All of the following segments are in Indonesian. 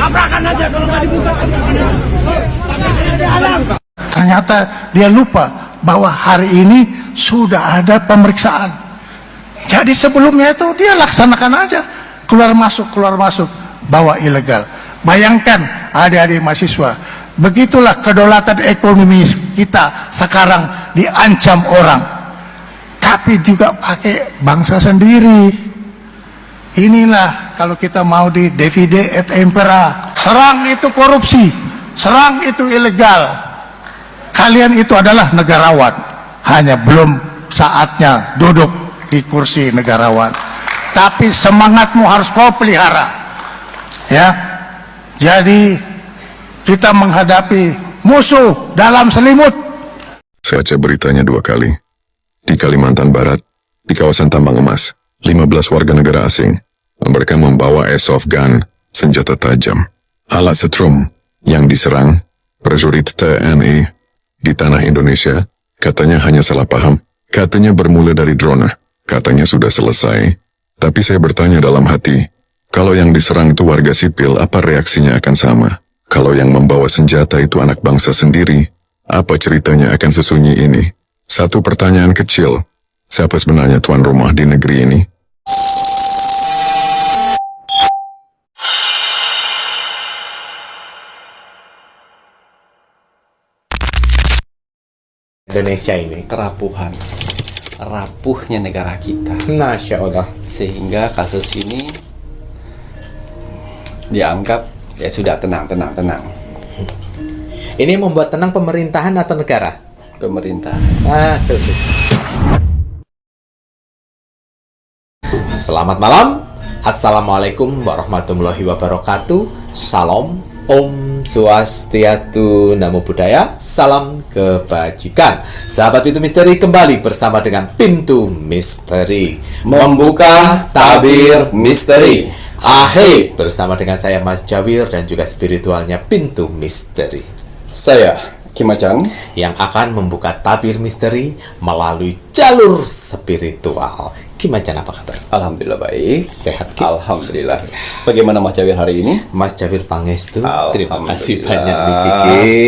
Tabrakan aja kalau nggak dibuka. Ternyata dia lupa bahwa hari ini sudah ada pemeriksaan. Jadi sebelumnya itu dia laksanakan aja, keluar masuk, bawa ilegal. Bayangkan adik-adik mahasiswa, begitulah kedaulatan ekonomi kita sekarang diancam orang. Tapi juga pakai bangsa sendiri. Inilah kalau kita mau di divide et impera. Serang itu korupsi, serang itu ilegal. Kalian itu adalah negarawan, hanya belum saatnya duduk di kursi negarawan. Tapi semangatmu harus kau pelihara, ya. Jadi kita menghadapi musuh dalam selimut. Saya cek beritanya 2 kali. Di Kalimantan Barat, di kawasan tambang emas, 15 warga negara asing. Mereka membawa airsoft gun, senjata tajam. Alat setrum yang diserang prajurit TNI di tanah Indonesia, katanya hanya salah paham. Katanya bermula dari drone, katanya sudah selesai. Tapi saya bertanya dalam hati, kalau yang diserang itu warga sipil, apa reaksinya akan sama? Kalau yang membawa senjata itu anak bangsa sendiri, apa ceritanya akan sesunyi ini? Satu pertanyaan kecil, siapa sebenarnya tuan rumah di negeri ini? Indonesia ini Kerapuhan, rapuhnya negara kita, Masya Allah. sehingga kasus ini dianggap ya sudah tenang. Ini membuat tenang pemerintahan atau negara? Pemerintah. Tuh. Selamat malam. Assalamualaikum warahmatullahi wabarakatuh. Salam, Om Swastiastu, Namo Buddhaya, salam kebajikan. Sahabat Pintu Misteri kembali bersama dengan Pintu Misteri, membuka tabir misteri. Ahai, bersama dengan saya Mas Jawir dan juga spiritualnya Pintu Misteri. Saya Kimacan yang akan membuka tabir misteri melalui jalur spiritual. Kimacan, apa kabar? alhamdulillah baik. Sehat, Ki? Alhamdulillah. Bagaimana Mas Jawir hari ini? Mas Jawir Pangestu, terima kasih Alhamdulillah. banyak nih Kiki.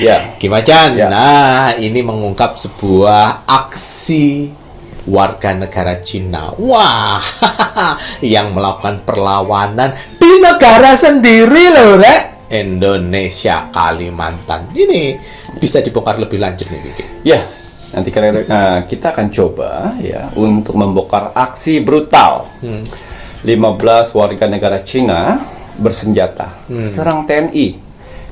Ya. Kimacan, Ya. nah ini mengungkap sebuah aksi warga negara Cina. Wah, yang melakukan perlawanan di negara sendiri loh, Rek. Indonesia, Kalimantan. Ini bisa dibongkar lebih lanjut nih, Kiki. Ya, nanti kita akan coba ya untuk membongkar aksi brutal 15 warga negara Cina bersenjata serang TNI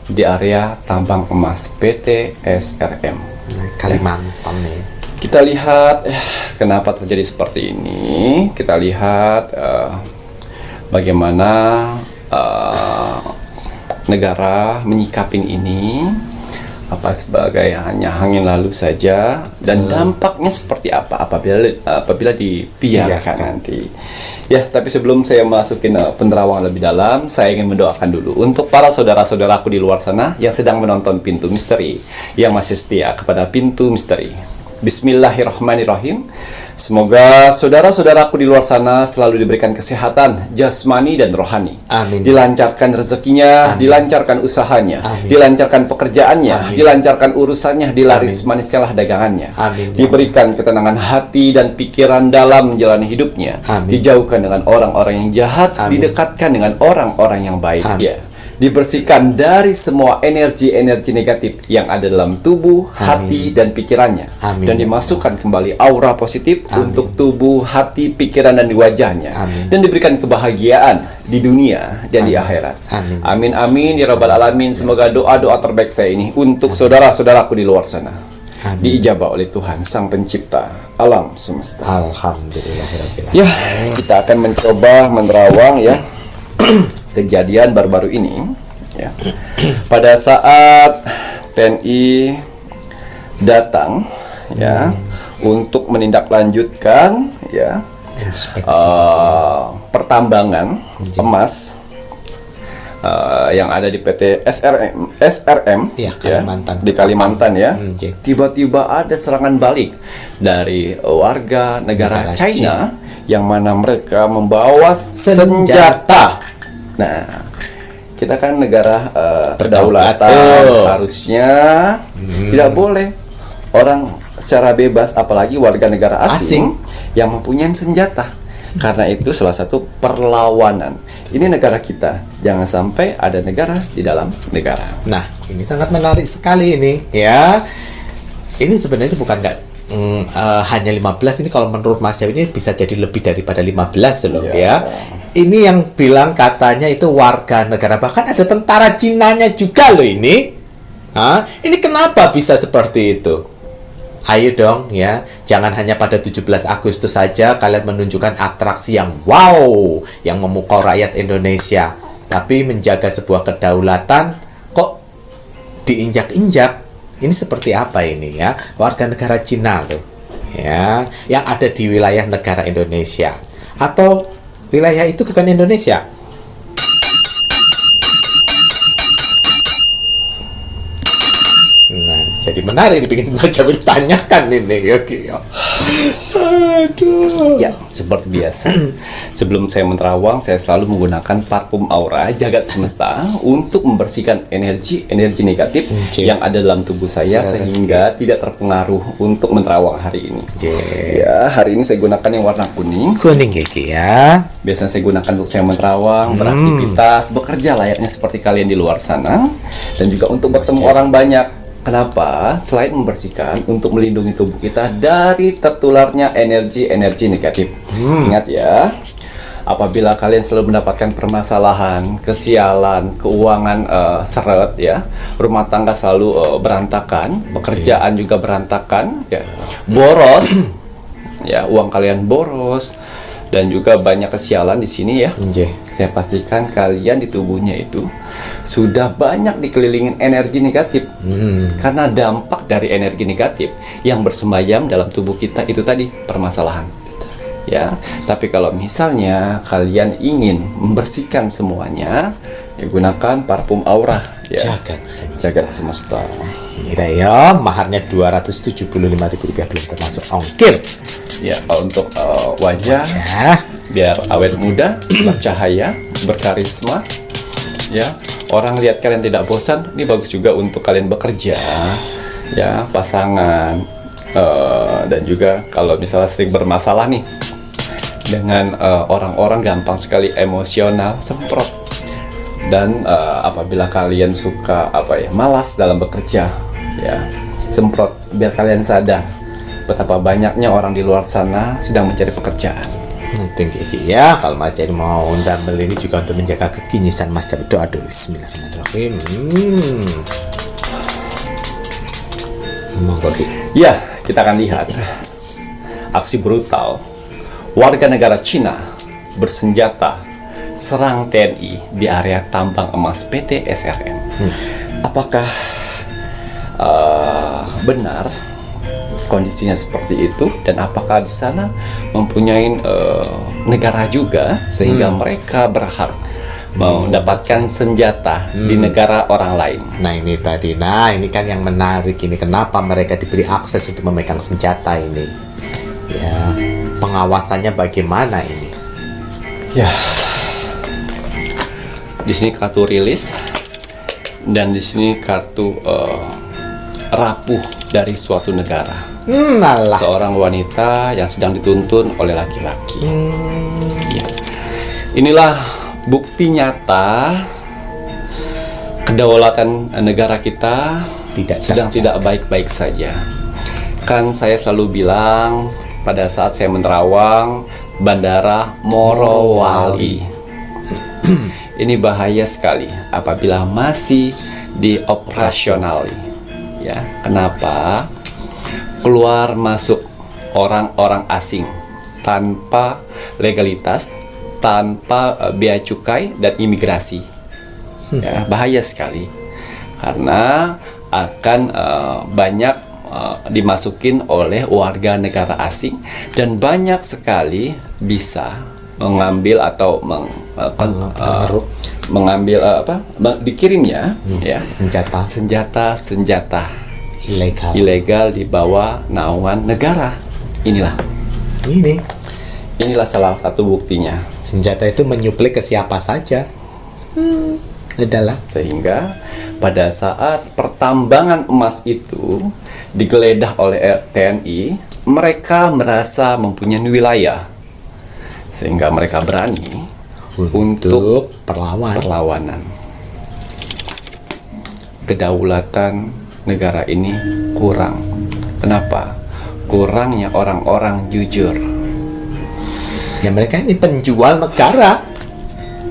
di area tambang emas PT SRM. Nah, Kalimantan nih. Kita lihat kenapa terjadi seperti ini. Kita lihat bagaimana negara menyikapin ini, apa sebagai hanya angin lalu saja, dan dampaknya seperti apa apabila dibiarkan nanti. Ya, tapi sebelum saya masukin penerawangan lebih dalam, saya ingin mendoakan dulu untuk para saudara-saudaraku di luar sana yang sedang menonton Pintu Misteri, yang masih setia kepada Pintu Misteri. Bismillahirrahmanirrahim. Semoga saudara-saudaraku di luar sana selalu diberikan kesehatan jasmani dan rohani. Amin. Dilancarkan rezekinya, dilancarkan usahanya, dilancarkan pekerjaannya, dilancarkan urusannya, dilaris maniskanlah dagangannya. Amin. Diberikan ketenangan hati dan pikiran dalam menjalani hidupnya. Amin. Dijauhkan dengan orang-orang yang jahat, Amin. didekatkan dengan orang-orang yang baik. Amin. Ya. Dibersihkan dari semua energi-energi negatif yang ada dalam tubuh, hati, dan pikirannya. Amin. Dan dimasukkan kembali aura positif untuk tubuh, hati, pikiran, dan di wajahnya. Amin. Dan diberikan kebahagiaan di dunia dan di akhirat. Amin. Amin, amin, ya Rabbal Alamin. Semoga doa-doa terbaik saya ini untuk saudara-saudaraku di luar sana diijabah oleh Tuhan, Sang Pencipta alam semesta. Alhamdulillah. Ya, kita akan mencoba menerawang ya kejadian baru-baru ini ya. Pada saat TNI datang ya untuk menindaklanjutkan ya pertambangan emas yang ada di PT SRM Iya, Kalimantan. di Kalimantan ya. Oke. Tiba-tiba ada serangan balik dari warga negara Negara China yang mana mereka membawa senjata. Nah, kita kan negara kedaulatan, Betul. harusnya tidak boleh orang secara bebas, apalagi warga negara asing yang mempunyai senjata. Karena itu salah satu perlawanan. Ini negara kita, jangan sampai ada negara di dalam negara. Nah, ini sangat menarik sekali ini, ya. Ini sebenarnya bukan hanya 15, ini kalau menurut Mas Jawi ini bisa jadi lebih daripada 15 loh, ya. Ini yang bilang katanya itu warga negara, bahkan ada tentara Cinanya juga loh ini. Hah? Ini kenapa bisa seperti itu? Ayo dong ya, jangan hanya pada 17 Agustus saja kalian menunjukkan atraksi yang wow, yang memukau rakyat Indonesia. Tapi menjaga sebuah kedaulatan kok diinjak-injak. Ini seperti apa ini ya? Warga negara Cina loh. Ya, yang ada di wilayah negara Indonesia. Atau wilayah itu bukan Indonesia. Nah, jadi menarik dipingin baca bertanyakan ini. Oke, ya. Aduh. Ya, seperti biasa. Sebelum saya menerawang, saya selalu menggunakan parfum aura jagat semesta untuk membersihkan energi negatif yang ada dalam tubuh saya sehingga tidak terpengaruh untuk menerawang hari ini. Ya, hari ini saya gunakan yang warna kuning. Kuning ya. Biasanya saya gunakan untuk saya menerawang, beraktivitas, bekerja layaknya seperti kalian di luar sana, dan juga untuk bertemu orang banyak. Kenapa? Selain membersihkan, untuk melindungi tubuh kita dari tertularnya energi negatif. Ingat ya, apabila kalian selalu mendapatkan permasalahan, kesialan, keuangan seret ya, rumah tangga selalu berantakan, pekerjaan juga berantakan, ya, boros, ya, uang kalian boros, dan juga banyak kesialan di sini ya. Saya pastikan kalian di tubuhnya itu sudah banyak dikelilingin energi negatif. Karena dampak dari energi negatif yang bersemayam dalam tubuh kita itu tadi permasalahan. Ya, tapi kalau misalnya kalian ingin membersihkan semuanya, ya gunakan parfum aura ya. Jagat semesta. Ini dah ya, maharnya Rp275.000 belum termasuk ongkir. Ya, untuk wajah biar awet muda, bercahaya, berkarisma. Ya, orang lihat kalian tidak bosan. Ini bagus juga untuk kalian bekerja, ya, pasangan, dan juga kalau misalnya sering bermasalah nih dengan orang-orang gampang sekali emosional, semprot. Dan apabila kalian suka malas dalam bekerja, ya, semprot biar kalian sadar betapa banyaknya orang di luar sana sedang mencari pekerjaan. Tinggi ya, kalau Mas Jadi mau ndamel ini juga untuk menjaga kekinyisan Mas Jadi, doa dulu. Bismillahirrahmanirrahim. Ya, kita akan lihat aksi brutal warga negara Cina bersenjata serang TNI di area tambang emas PT SRM. Apakah benar kondisinya seperti itu, dan apakah di sana mempunyai negara juga sehingga mereka berhak mendapatkan senjata di negara orang lain? Nah ini tadi, ini kan yang menarik ini, kenapa mereka diberi akses untuk memegang senjata ini? Ya, pengawasannya bagaimana ini? Ya, di sini kartu rilis dan di sini kartu rapuh dari suatu negara. Seorang wanita yang sedang dituntun oleh laki-laki. Ya. Inilah bukti nyata kedaulatan negara kita sedang tidak baik-baik saja. Kan saya selalu bilang pada saat saya menerawang Bandara Morowali. Ini bahaya sekali apabila masih dioperasionali. Ya, kenapa? Keluar masuk orang-orang asing tanpa legalitas, tanpa bea cukai dan imigrasi. Ya, bahaya sekali karena akan banyak dimasukin oleh warga negara asing dan banyak sekali bisa mengambil atau mengambil dikirimnya ya senjata ilegal di bawah naungan negara. Inilah salah satu buktinya. Senjata itu menyuplai ke siapa saja. Adalah Sehingga pada saat pertambangan emas itu digeledah oleh TNI, mereka merasa mempunyai wilayah, sehingga mereka berani untuk perlawanan. Kedaulatan negara ini kurang. Kenapa? Kurangnya orang-orang jujur. Ya mereka ini penjual negara.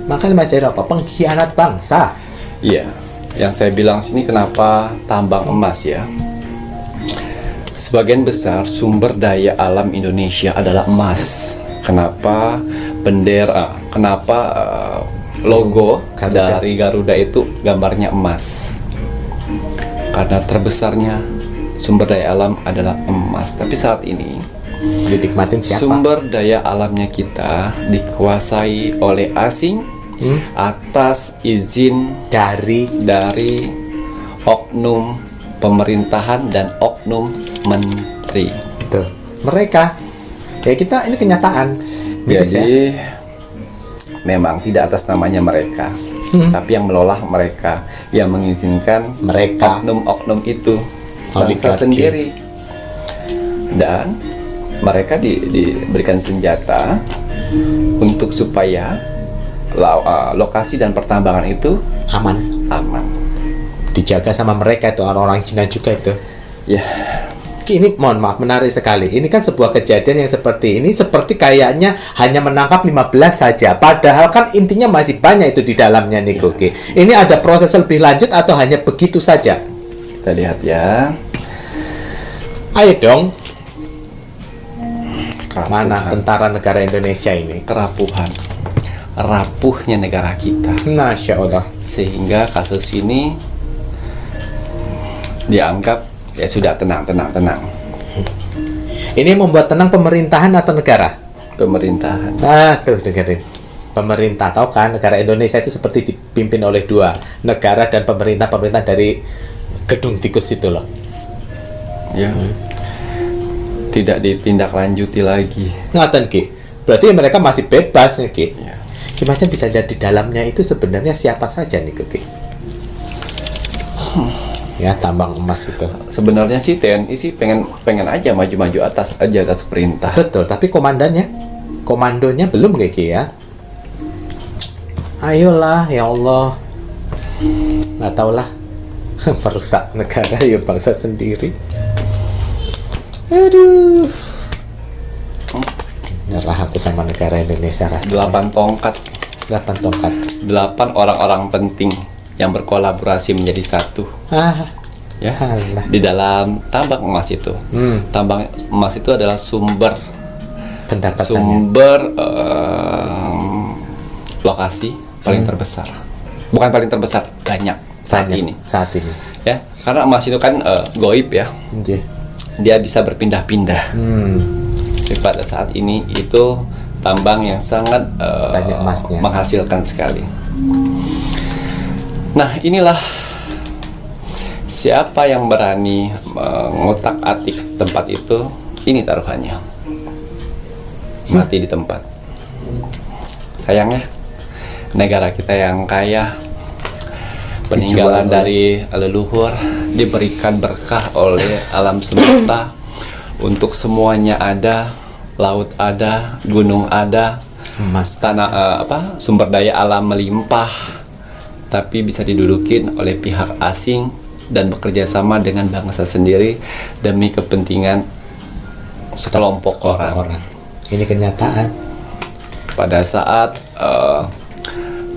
Makanya Mas Jero pengkhianat bangsa. Iya, yang saya bilang sini kenapa tambang emas ya. Sebagian besar sumber daya alam Indonesia adalah emas. Kenapa logo dari Garuda itu gambarnya emas? Karena terbesarnya sumber daya alam adalah emas. Tapi saat ini dinikmatin siapa? Sumber daya alamnya kita dikuasai oleh asing atas izin dari oknum pemerintahan dan oknum menteri. Betul. Mereka ya, kita ini kenyataan. Jadi memang tidak atas namanya mereka, tapi yang melolah mereka, yang mengizinkan oknum-oknum itu bangsa sendiri, dan mereka diberikan senjata untuk supaya lokasi dan pertambangan itu aman. Dijaga sama mereka itu orang-orang Cina juga itu. Ya. Ini mohon maaf menarik sekali. Ini kan sebuah kejadian yang seperti ini seperti kayaknya hanya menangkap 15 saja. Padahal kan intinya masih banyak itu di dalamnya nih Goki. Ini ada proses lebih lanjut atau hanya begitu saja? Kita lihat ya. Ayo dong. Mana tentara negara Indonesia ini? Rapuhnya negara kita. Masya Allah. Sehingga kasus ini dianggap ya sudah tenang. Ini yang membuat tenang pemerintahan atau negara? Pemerintahan. Tuh dengerin. Pemerintah, tahu kan negara Indonesia itu seperti dipimpin oleh dua negara dan pemerintah dari gedung tikus itu loh. Ya. Tidak ditindaklanjuti lagi. Ngaten Ki. Berarti mereka masih bebas nih Ki. Ya. Gimana bisa lihat di dalamnya itu sebenarnya siapa saja nih Ki? Ya tambang emas itu. Sebenarnya sih TNI sih pengen aja maju-maju atas perintah. Betul, tapi komandonya belum kayak gitu ya. Ayolah ya Allah. Nggak tahu lah. Perusak negara ya bangsa sendiri. Aduh. Nyerah aku sama negara Indonesia rasanya. 8 tongkat. 8 orang-orang penting yang berkolaborasi menjadi satu. Ya. Alah. Di dalam tambang emas itu. Tambang emas itu adalah sumber lokasi paling terbesar. Bukan paling terbesar, banyak saat ini. Ya, karena emas itu kan goib ya. Dia bisa berpindah-pindah. Jadi pada saat ini itu tambang yang sangat banyak emasnya, menghasilkan sekali. Nah, inilah siapa yang berani mengotak-atik tempat itu, ini taruhannya. Mati di tempat. Sayangnya negara kita yang kaya, peninggalan dari leluhur, diberikan berkah oleh alam semesta untuk semuanya ada, laut ada, gunung ada, emas, tanah sumber daya alam melimpah, tapi bisa didudukin oleh pihak asing dan bekerja sama dengan bangsa sendiri demi kepentingan sekelompok orang. Ini kenyataan. Pada saat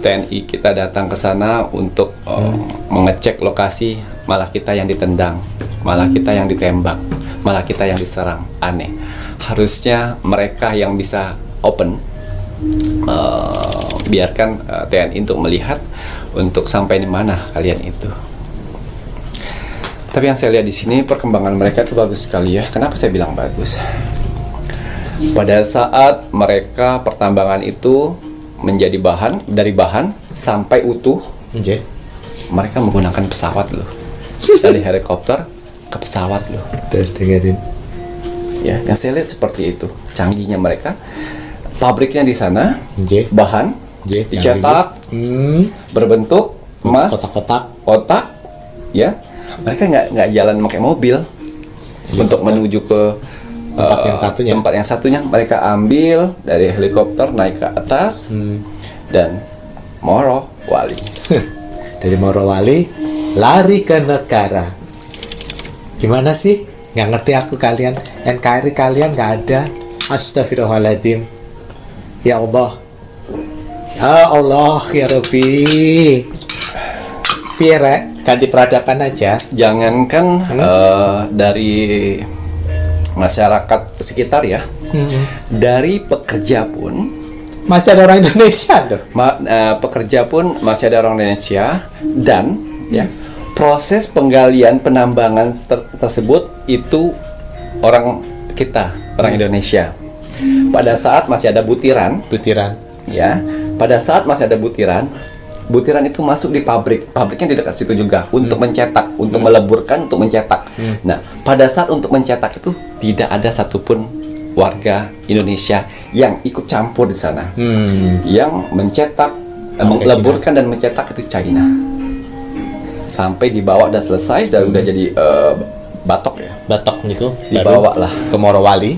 TNI kita datang ke sana untuk mengecek lokasi, malah kita yang ditendang, malah kita yang ditembak, malah kita yang diserang. Aneh. Harusnya mereka yang bisa open, biarkan TNI untuk melihat untuk sampai di mana kalian itu. Tapi yang saya lihat di sini perkembangan mereka itu bagus sekali ya. Kenapa saya bilang bagus? Pada saat mereka pertambangan itu menjadi bahan sampai utuh, Nggih. mereka menggunakan pesawat loh. Dari helikopter ke pesawat loh. Tuh, dengerin. Ya, yang saya lihat seperti itu. Canggihnya mereka. Pabriknya di sana, Nggih. bahan Nggih, yang dicetak berbentuk emas, kotak, ya. Mereka nggak jalan pakai mobil untuk menuju ke tempat yang satunya. Tempat yang satunya mereka ambil dari helikopter naik ke atas dan Morowali. Dari Morowali lari ke negara. Gimana sih? Nggak ngerti aku kalian. NKRI kalian nggak ada. Astagfirullahaladzim. Ya Allah. Ya Allah, ya Rabbi. Piye rek? Ganti peradaban aja. Jangankan dari masyarakat sekitar ya, dari pekerja pun Masih ada orang Indonesia loh. pekerja pun masih ada orang Indonesia dan ya proses penggalian penambangan tersebut itu orang kita, orang Indonesia. Pada saat masih ada butiran, ya, pada saat masih ada butiran itu masuk di pabriknya di dekat situ juga untuk mencetak, untuk meleburkan, untuk mencetak. Nah, pada saat untuk mencetak itu tidak ada satupun warga Indonesia yang ikut campur di sana. Yang mencetak, meleburkan dan mencetak itu China. Sampai dibawa dan selesai, udah jadi batok ya. Batok niku Dibawa lah ke Morowali.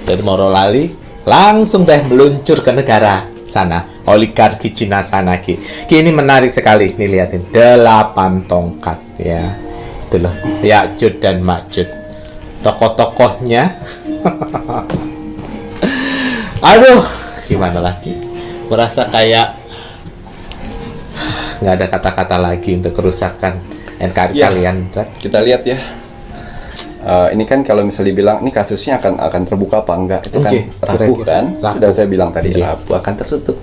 Dari Morowali langsung deh meluncur ke negara sana, oligarki Cina sana ki. Ini menarik sekali nih, liatin 8 tongkat ya. Itu loh, Ya'juj dan Ma'juj. Tokoh-tokohnya. Aduh, gimana lagi? Merasa kayak nggak ada kata-kata lagi untuk kerusakan NKRI Ya. kalian. Kita lihat ya. Ini kan kalau misalnya dibilang ini kasusnya akan terbuka apa enggak, itu kan Oke, rapuh kira-kira. kan. Rapuh. Sudah saya bilang tadi Oke. rapuh, akan tertutup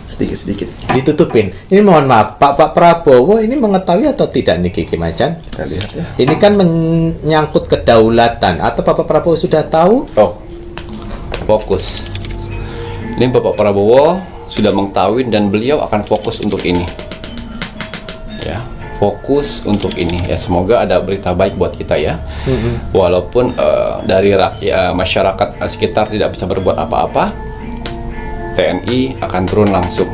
sedikit-sedikit. Ditutupin. Ini mohon maaf, Pak Prabowo ini mengetahui atau tidak nih Kiki Macan? Kita lihat ya. Ini kan menyangkut kedaulatan. Atau Bapak Prabowo sudah tahu? Oh, fokus. Ini Bapak Prabowo sudah mengetahui dan beliau akan fokus untuk ini. Ya, fokus untuk ini. Ya, semoga ada berita baik buat kita ya. Walaupun dari rakyat masyarakat sekitar tidak bisa berbuat apa-apa, TNI akan turun langsung.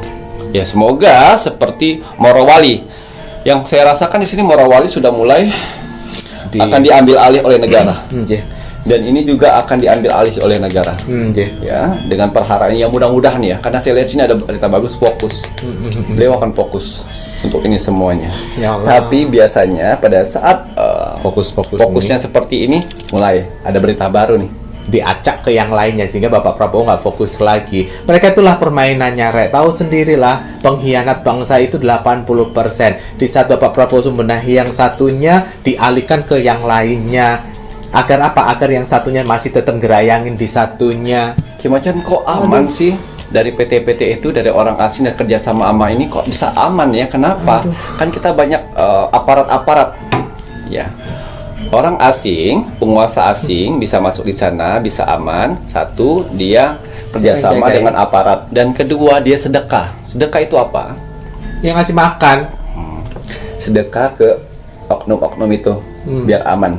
Ya, semoga seperti Morowali. Yang saya rasakan di sini Morowali sudah mulai akan diambil alih oleh negara. Dan ini juga akan diambil alih oleh negara. Ya, dengan perharaan yang mudah-mudahan ya, karena saya lihat sini ada berita bagus, fokus. Beliau akan fokus untuk ini semuanya. Ya Allah. Tapi biasanya pada saat fokusnya ini seperti ini, mulai ada berita baru nih. diacak ke yang lainnya sehingga Bapak Prabowo nggak fokus lagi. Mereka itulah permainannya, Rek. Tahu sendirilah, pengkhianat bangsa itu 80%. Di saat Bapak Prabowo membenahi yang satunya, dialihkan ke yang lainnya. Agar apa? Agar yang satunya masih tetap gerayangin di satunya. Kimacan kok aman sih dari PT-PT itu, dari orang asing dan kerjasama sama ini kok bisa aman ya? Kenapa? Kan kita banyak aparat-aparat ya. Orang asing, penguasa asing bisa masuk di sana, bisa aman. Satu, dia kerjasama dengan aparat. Dan kedua, dia sedekah. Sedekah itu apa? Yang ngasih makan. Sedekah ke oknum-oknum itu, biar aman.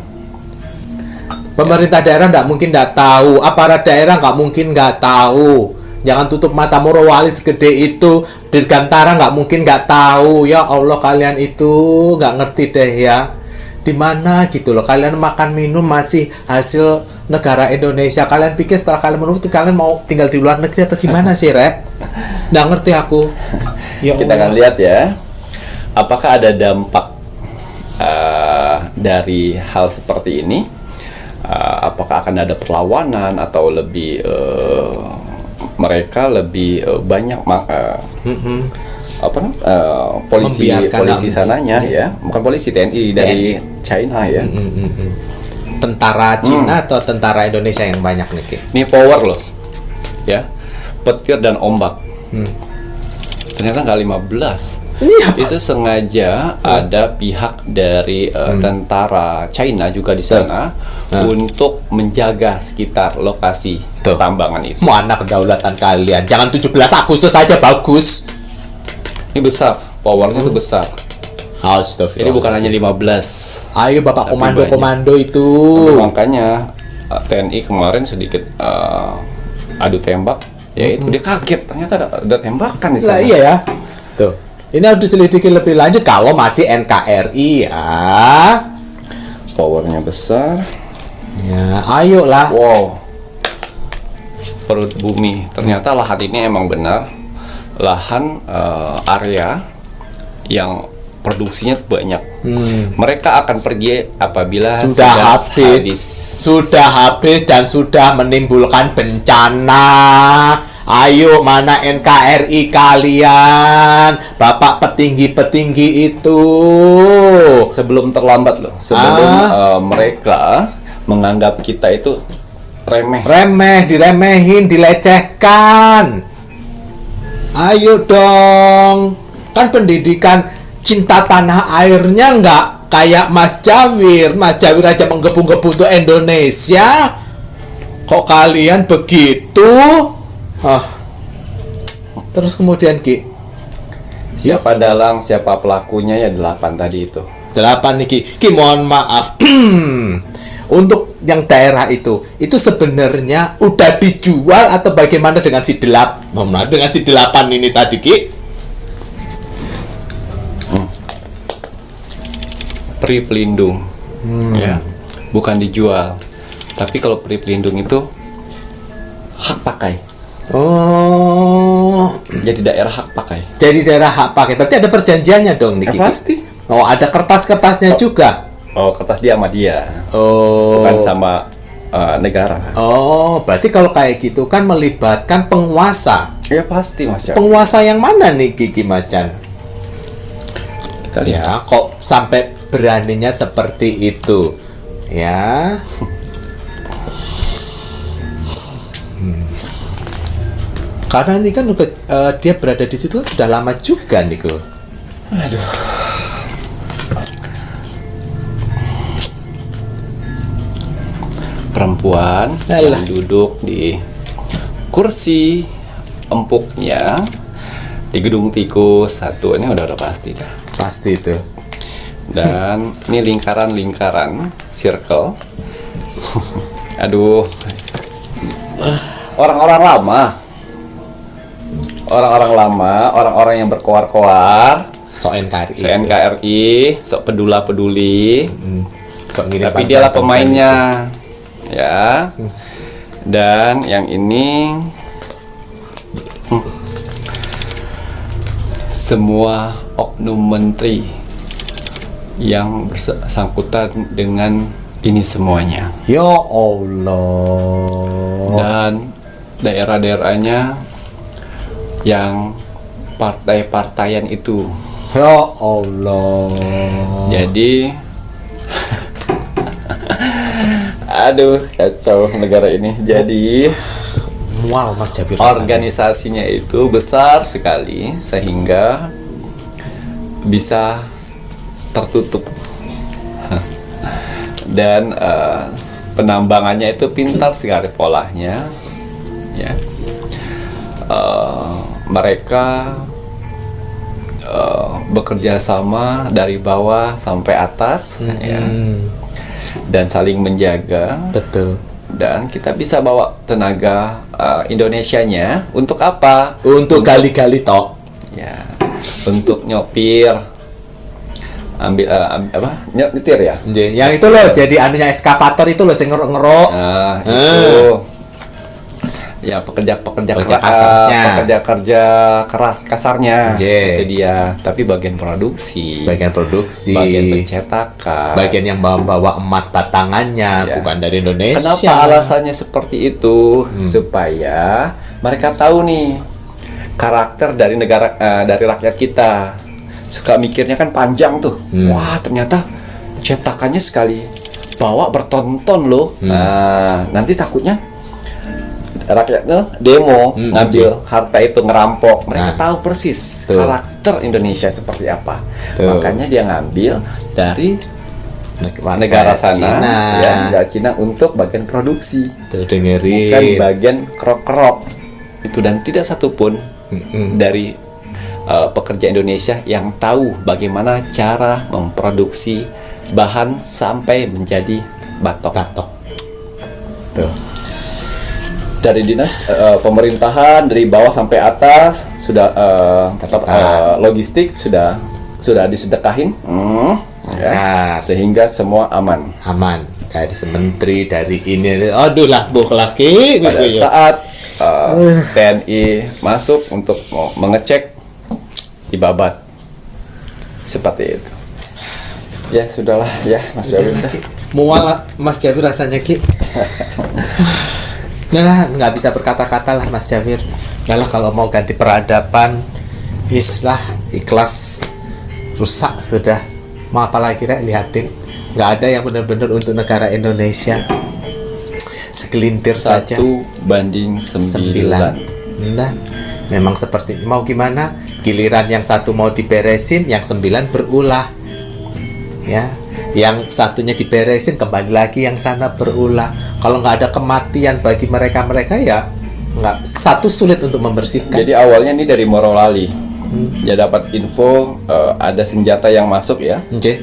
Pemerintah daerah nggak mungkin nggak tahu, aparat daerah nggak mungkin nggak tahu. Jangan tutup mata, Morowali segede itu, Dirgantara nggak mungkin nggak tahu. Ya Allah, kalian itu nggak ngerti deh ya. Di mana gitu loh, kalian makan minum masih hasil negara Indonesia. Kalian pikir setelah kalian menutup, kalian mau tinggal di luar negeri atau gimana sih, Rek? Nggak ngerti aku. Ya Kita akan lihat ya, apakah ada dampak dari hal seperti ini. Apakah akan ada perlawanan atau lebih mereka lebih banyak polisi sananya ya, bukan polisi, TNI dari China ya. Tentara Cina atau tentara Indonesia yang banyak nih, Ki? Ini power loh ya, petir dan ombak. Ternyata nggak 15. Itu sengaja ada pihak dari tentara China juga di sana untuk menjaga sekitar lokasi tambangan itu. Mana kedaulatan kalian? Jangan 17 Agustus saja bagus. Ini besar, powernya tuh besar. Astagfirullah. Ini bukan hanya 15. Ayo Bapak Tapi komando-komando itu. Makanya TNI kemarin sedikit adu tembak, yaitu dia kaget ternyata ada tembakan di Lah sana. iya ya. Tuh. Ini harus diselidiki lebih lanjut kalau masih NKRI ya. Powernya besar. Ya, ayolah. Wow. Perut bumi. Ternyata lahan ini emang benar lahan area yang produksinya banyak. Mereka akan pergi apabila Sudah habis dan sudah menimbulkan bencana. Ayo, mana NKRI kalian, Bapak petinggi-petinggi itu? Sebelum terlambat loh. Sebelum mereka menganggap kita itu remeh. Diremehin, dilecehkan. Ayo dong. Kan pendidikan cinta tanah airnya nggak kayak Mas Jawir. Mas Jawir aja menggebu-gebu untuk Indonesia. Kok kalian begitu? Terus kemudian Ki, Siapa dalang, siapa pelakunya, ya 8 tadi itu. 8 nih Ki, mohon maaf. Untuk yang daerah itu sebenarnya udah dijual atau bagaimana dengan si 8 ini tadi Ki? Peri pelindung, ya, bukan dijual. Tapi kalau peri pelindung itu hak pakai. Oh, Jadi daerah hak pakai. jadi daerah hak pakai. Berarti ada perjanjiannya dong nih Ki? Pasti. Oh, ada kertas-kertasnya juga. Oh, kertas dia sama dia, Oh. bukan sama negara. Oh, berarti kalau kayak gitu kan melibatkan penguasa. Ya pasti, Mas Cak. Penguasa yang mana nih Kiki Macan? Kita lihat. Ya, kok sampai beraninya seperti itu? Ya. Karena ini kan dia berada di situ kan sudah lama juga nih Ko. Aduh. Perempuan Alah. yang duduk di kursi empuknya di gedung tikus 1 ini udah pasti dah. Pasti itu. Dan ini lingkaran circle. Aduh. Orang-orang lama, orang-orang yang berkoar-koar, So NKRI. NKRI, sok peduli, So ngirim tapi bantuan dialah ke pemainnya, ya. Dan yang ini semua oknum menteri yang bersangkutan dengan ini semuanya. Ya Allah. Dan daerah-daerahnya yang partai-partaian itu. Ya Allah. Jadi aduh, kacau negara ini. Jadi Mual Mas Jabir rasanya. organisasinya itu besar sekali sehingga bisa tertutup. Dan penambangannya itu pintar sekali polanya, ya. Mereka bekerja sama dari bawah sampai atas, ya, dan saling menjaga. Betul. Dan kita bisa bawa tenaga Indonesianya untuk apa? Untuk gali-gali tok. Ya, untuk nyopir, nyetir ya. Yang itu loh, jadi anunya eskavator itu loh, sing ngerok-ngerok. Nah, itu ya pekerja-pekerja Pekerja kasarnya. pekerja-kerja keras kasarnya. Yeah. Itu dia. Tapi bagian produksi, Bagian produksi, bagian pencetakan, bagian yang bawa emas batangannya, Ya. bukan dari Indonesia. Kenapa alasannya seperti itu? Supaya mereka tahu nih karakter dari negara, dari rakyat kita. Suka mikirnya kan panjang tuh. Wah, ternyata cetakannya sekali bawa bertonton loh. Nah, nanti takutnya rakyatnya demo ngambil harta itu, ngerampok. Mereka Nah, tahu persis tuh. karakter Indonesia seperti apa. Tuh. Makanya dia ngambil dari Warga negara sana, Cina. ya, negara Cina untuk bagian produksi, Tuh bukan dengerin. bagian kerok-kerok itu. Dan tidak satupun dari pekerja Indonesia yang tahu bagaimana cara memproduksi bahan sampai menjadi batok. Batok. Tuh. Dari dinas pemerintahan dari bawah sampai atas sudah logistik sudah disedekahin, ya, Lancar. sehingga semua aman. Aman. Dari sementri, dari ini. Aduh lah, laki. Pada saat TNI masuk untuk mengecek dibabat seperti itu. Ya sudahlah ya Mas Jawir. Mual Mas Jawir rasanya Ki. Nah, nggak bisa berkata-kata lah Mas Jawir. Nah lah, kalau mau ganti peradaban, lah ikhlas, rusak sudah. Mau apa lagi Rek, lihatin. Nggak ada yang benar-benar untuk negara Indonesia. Segelintir saja. 1:9. Nah, memang seperti mau gimana? Giliran yang satu mau diberesin, yang 9 berulah. Ya, yang satunya diberesin, kembali lagi yang sana berulah. Kalau nggak ada kematian bagi mereka ya nggak, satu sulit untuk membersihkan. Jadi awalnya ini dari Morowali. Ya dapat info ada senjata yang masuk ya. Oke.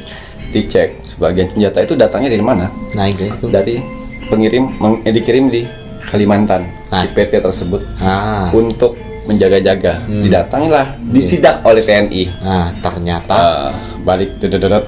Dicek sebagian senjata itu datangnya dari mana? Nah itu. Dari pengirim dikirim di Kalimantan, Nah. di PT tersebut untuk menjaga-jaga. Didatangilah, disidak oleh TNI. Nah ternyata Balik dedet.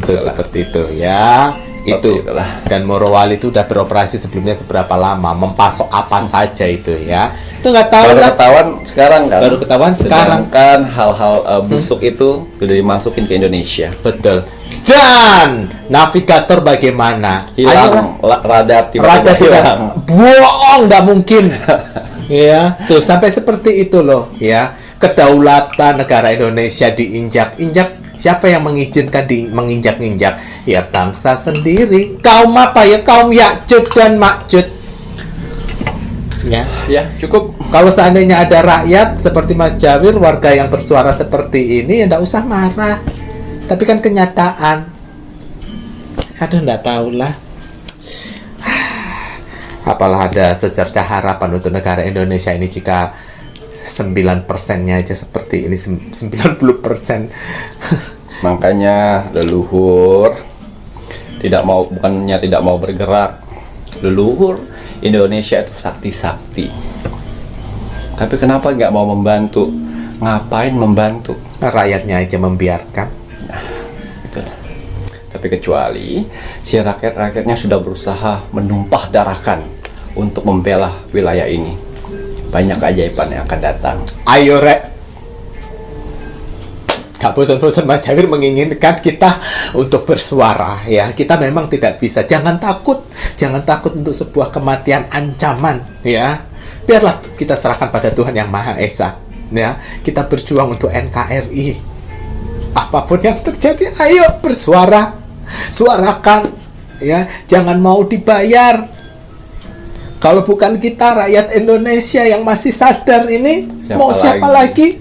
tuh seperti itu ya. Itu itulah. Dan Morowali itu udah beroperasi sebelumnya seberapa lama, mempasok apa saja itu ya. Itu nggak tahu Baru lah. ketahuan sekarang kan? Baru ketahuan sekarang. Sedangkan hal-hal busuk itu sudah dimasukin ke Indonesia. Betul. Dan navigator bagaimana? Ayolah. Hilang radar tiba-tiba Rada tidak hilang. bohong, nggak mungkin. Ya, tuh sampai seperti itu loh ya. Kedaulatan negara Indonesia diinjak-injak. Siapa yang mengizinkan menginjak-injak? Ya bangsa sendiri. Kaum apa ya? Kaum Ya'juj dan Ma'juj. Ya. Ya, cukup. Kalau seandainya ada rakyat seperti Mas Jawir, warga yang bersuara seperti ini, ya nggak usah marah. Tapi kan kenyataan. Aduh, nggak tahulah. Apalah ada secercah harapan untuk negara Indonesia ini jika 9%-nya aja seperti ini, 90%. Makanya leluhur bukannya tidak mau bergerak. Leluhur Indonesia itu sakti-sakti. Tapi kenapa nggak mau membantu? Ngapain membantu? Rakyatnya aja membiarkan. Gitu. Tapi kecuali si rakyatnya sudah berusaha menumpah darahkan untuk membela wilayah ini. Banyak keajaiban yang akan datang. Ayo Rek. Gak bosan-bosan Mas Jawir menginginkan kita untuk bersuara ya. Kita memang tidak bisa. Jangan takut untuk sebuah kematian ancaman ya. Biarlah kita serahkan pada Tuhan Yang Maha Esa ya. Kita berjuang untuk NKRI. Apapun yang terjadi, ayo bersuara. Suarakan ya. Jangan mau dibayar. Kalau bukan kita, rakyat Indonesia yang masih sadar ini, siapa lagi?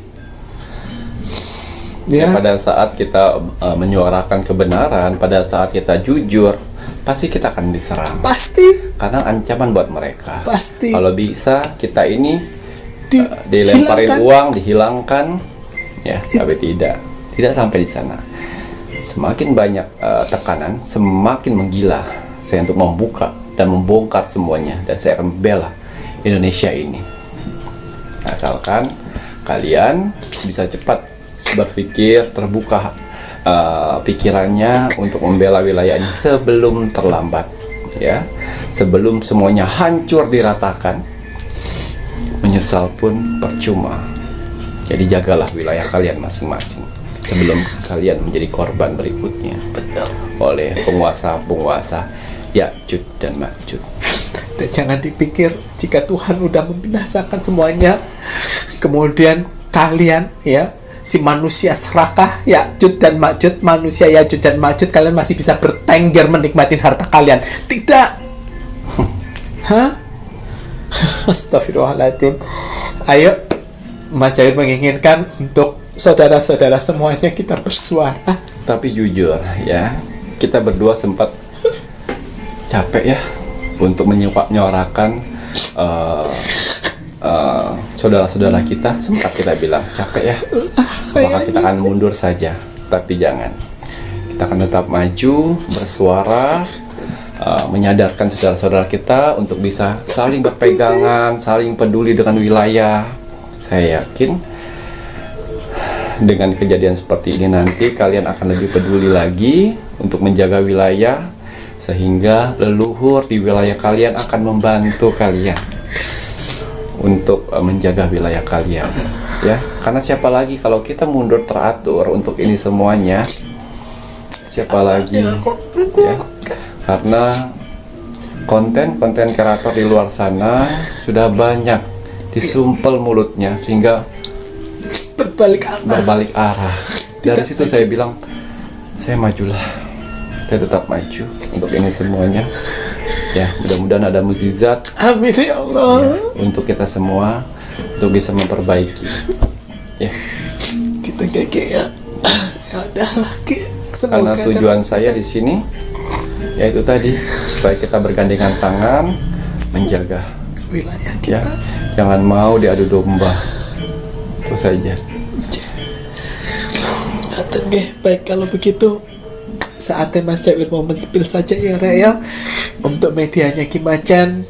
Ya, pada saat kita menyuarakan kebenaran, pada saat kita jujur, pasti kita akan diserang. Pasti. Karena ancaman buat mereka. Pasti. Kalau bisa kita ini dilemparin uang, dihilangkan, ya, tapi tidak sampai di sana. Semakin banyak tekanan, semakin menggila saya untuk membuka dan membongkar semuanya, dan saya akan membela Indonesia ini. Asalkan kalian bisa cepat berpikir, terbuka pikirannya untuk membela wilayah ini sebelum terlambat, ya, sebelum semuanya hancur diratakan. Menyesal pun percuma. Jadi jagalah wilayah kalian masing-masing sebelum kalian menjadi korban berikutnya. Betul. Oleh penguasa-penguasa Ya'juj dan Ma'juj. Dan jangan dipikir jika Tuhan udah membinasakan semuanya, kemudian kalian ya, si manusia serakah Ya'juj dan Ma'juj, manusia Ya'juj dan Ma'juj, kalian masih bisa bertengger menikmati harta kalian. Tidak. Hah? Astagfirullahaladzim. Ayo, Mas Jawir menginginkan untuk saudara-saudara semuanya kita bersuara. Tapi jujur ya, kita berdua sempat capek ya untuk menyuarakan saudara-saudara kita, sempat kita bilang capek ya, apakah kita akan mundur saja? Tapi jangan, kita akan tetap maju, bersuara, menyadarkan saudara-saudara kita untuk bisa saling berpegangan, saling peduli dengan wilayah. Saya yakin dengan kejadian seperti ini nanti kalian akan lebih peduli lagi untuk menjaga wilayah, sehingga leluhur di wilayah kalian akan membantu kalian untuk menjaga wilayah kalian, ya. Karena siapa lagi kalau kita mundur teratur untuk ini semuanya, siapa lagi, ya? Karena konten-konten kreator di luar sana sudah banyak disumpel mulutnya sehingga berbalik arah. Dari situ saya bilang, saya majulah, saya tetap maju untuk ini semuanya. Ya, mudah-mudahan ada mukjizat. Amin ya Allah. Ya, untuk kita semua untuk bisa memperbaiki. Ya. Kita kayak ya. Ya udahlah, karena tujuan saya di sini yaitu tadi supaya kita bergandengan tangan menjaga wilayah kita. Ya, jangan mau diadu domba. Itu saja. Baik kalau begitu saatnya Mas Jawir mau men-spill saja ya Rek ya. Untuk medianya Kimacan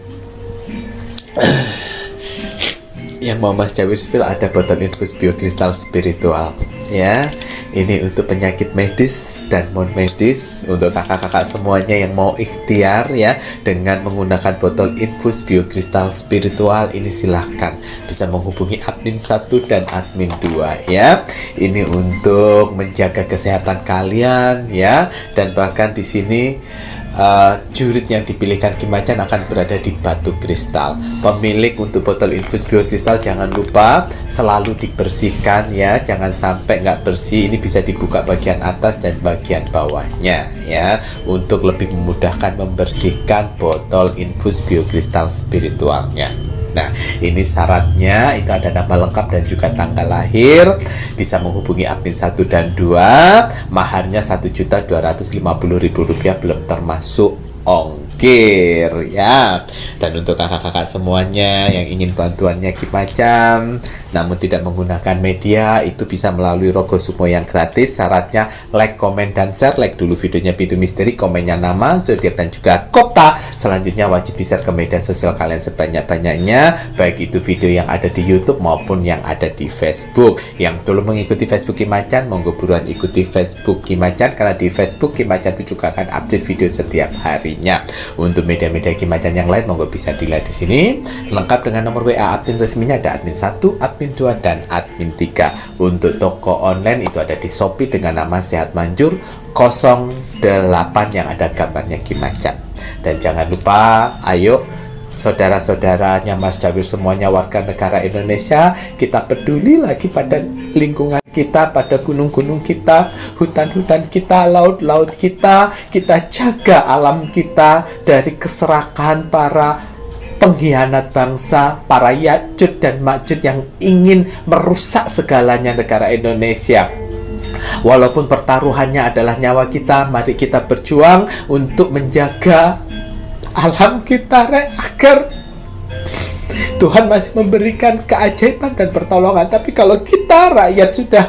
yang mau Mas Jawir spill ada botol infus biokristal spiritual ya. Ini untuk penyakit medis dan non medis. Untuk kakak-kakak semuanya yang mau ikhtiar ya dengan menggunakan botol infus biokristal spiritual ini, silahkan bisa menghubungi admin 1 dan admin 2 ya. Ini untuk menjaga kesehatan kalian ya. Dan bahkan di sini jurit yang dipilihkan Kimacan akan berada di batu kristal. Pemilik untuk botol infus biokristal jangan lupa selalu dibersihkan ya, jangan sampai nggak bersih. Ini bisa dibuka bagian atas dan bagian bawahnya ya, untuk lebih memudahkan membersihkan botol infus biokristal spiritualnya. Nah, ini syaratnya itu ada nama lengkap dan juga tanggal lahir. Bisa menghubungi admin 1 dan 2. Maharnya Rp1.250.000 belum termasuk ongkir ya. Dan untuk kakak-kakak semuanya yang ingin bantuannya Kimacan namun tidak menggunakan media, itu bisa melalui Rogo Sumo yang gratis. Syaratnya like, komen, dan share. Like dulu videonya Pintu Misteri, komennya nama, zodiak, dan juga kota. Selanjutnya wajib di-share ke media sosial kalian sebanyak-banyaknya, baik itu video yang ada di YouTube maupun yang ada di Facebook. Yang belum mengikuti Facebook Kimacan, monggo buruan ikuti Facebook Kimacan, karena di Facebook Kimacan itu juga akan update video setiap harinya. Untuk media-media Kimacan yang lain monggo bisa dilihat di sini. Lengkap dengan nomor WA admin resminya ada admin 1, admin 2, dan admin 3. Untuk toko online itu ada di Shopee dengan nama Sehat Manjur 08 yang ada gambarnya Kimacan. Dan jangan lupa, ayo saudara-saudaranya Mas Jawir semuanya warga negara Indonesia, kita peduli lagi pada lingkungan kita, pada gunung-gunung kita, hutan-hutan kita, laut-laut kita. Kita jaga alam kita dari keserakahan para pengkhianat bangsa, para Ya'juj dan Ma'juj yang ingin merusak segalanya negara Indonesia. Walaupun pertaruhannya adalah nyawa kita, mari kita berjuang untuk menjaga alam kita agar Tuhan masih memberikan keajaiban dan pertolongan. Tapi kalau kita rakyat sudah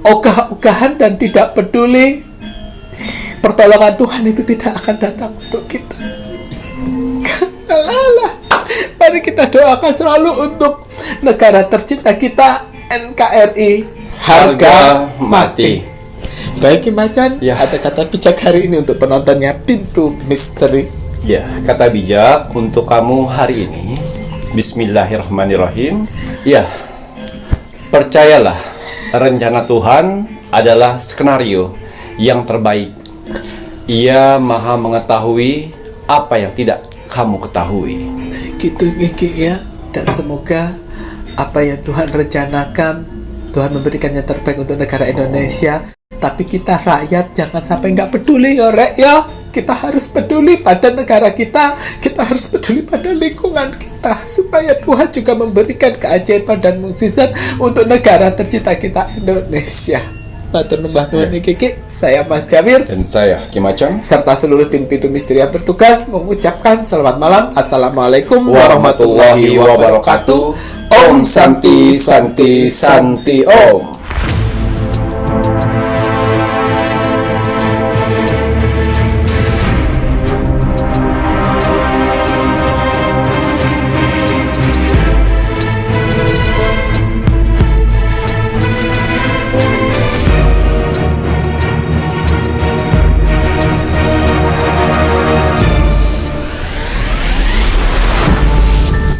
ogah-ogahan dan tidak peduli, pertolongan Tuhan itu tidak akan datang untuk kita. Mari kita doakan selalu untuk negara tercinta kita, NKRI, harga mati. Baik Kimacan, ya. Ada kata bijak hari ini untuk penontonnya Pintu Misteri. Ya, kata bijak untuk kamu hari ini, Bismillahirrahmanirrahim. Ya, percayalah, rencana Tuhan adalah skenario yang terbaik. Ia maha mengetahui apa yang tidak kamu ketahui. Gitu ya. Dan semoga apa yang Tuhan rencanakan, Tuhan memberikan yang terbaik untuk negara Indonesia. Tapi kita rakyat jangan sampai nggak peduli ya Rek ya. Kita harus peduli pada negara kita, kita harus peduli pada lingkungan kita, supaya Tuhan juga memberikan keajaiban dan mukjizat untuk negara tercinta kita, Indonesia. Matur numbah nuwun Kiki. Saya Mas Jamir Dan saya Hakim Acang. serta seluruh tim Pitu Misteri yang bertugas mengucapkan selamat malam. Assalamualaikum Warahmatullahi wabarakatuh. Om Santi Santi Santi Om.